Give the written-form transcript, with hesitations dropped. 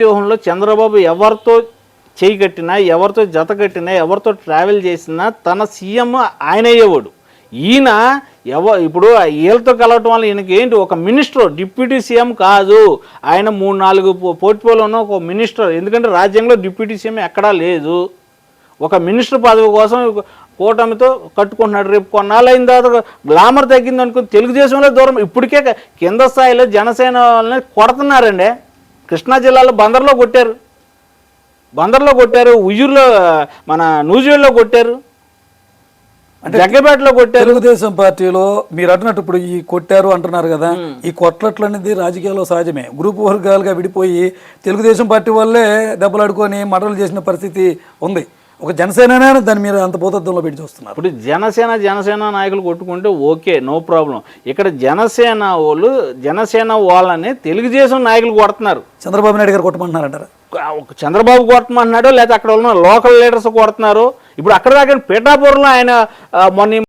వ్యూహంలో చంద్రబాబు ఎవరితో చేయి కట్టినా, ఎవరితో జత కట్టినా, ఎవరితో ట్రావెల్ చేసినా తన సీఎం ఆయన అయ్యేవాడు. ఈయన ఇప్పుడు వీళ్ళతో కలవటం వల్ల ఈయనకి ఏంటి, ఒక మినిస్టర్, డిప్యూటీ సీఎం కాదు ఆయన, 3-4 పోర్ట్ఫోలియో ఉన్న ఒక మినిస్టర్. ఎందుకంటే రాజ్యాంగంలో డిప్యూటీ సీఎం ఎక్కడా లేదు. ఒక మినిస్టర్ పదవి కోసం కూటమితో కట్టుకుంటున్నాడు. రేపు కొన్నాళ్ళు అయిన తర్వాత గ్లామర్ తగ్గింది అనుకుని తెలుగుదేశంలో దూరం. ఇప్పటికే కింద స్థాయిలో జనసేన వాళ్ళని కొడుతున్నారండి. కృష్ణా జిల్లాలో బందర్లో కొట్టారు, ఉయ్యూరులో మన నూజివేడ్లో కొట్టారు, జగ్గపేటలో కొట్టారు. తెలుగుదేశం పార్టీలో మీరు అంటున్నట్టు ఇప్పుడు ఈ కొట్టారు అంటున్నారు కదా, ఈ కొట్లట్లు అనేది రాజకీయాల్లో సహజమే. గ్రూప్ వర్గాలుగా విడిపోయి తెలుగుదేశం పార్టీ వల్లే దెబ్బలాడుకొని మర్డర్లు చేసిన పరిస్థితి ఉంది. ఒక జనసేన దాన్ని మీరు అంత భూతత్వంలో పెట్టి చూస్తున్నారు. ఇప్పుడు జనసేన నాయకులు కొట్టుకుంటే ఓకే, నో ప్రాబ్లం. ఇక్కడ జనసేన వాళ్ళని తెలుగుదేశం నాయకులు కొడుతున్నారు. చంద్రబాబు నాయుడు గారు కొట్టమంటున్నారంటారా? చంద్రబాబు కొట్టమంటున్నాడు, లేకపోతే అక్కడ ఉన్న లోకల్ లీడర్స్ కొడుతున్నారు. ఇప్పుడు అక్కడ దాకా పీఠాపురంలో ఆయన మొన్న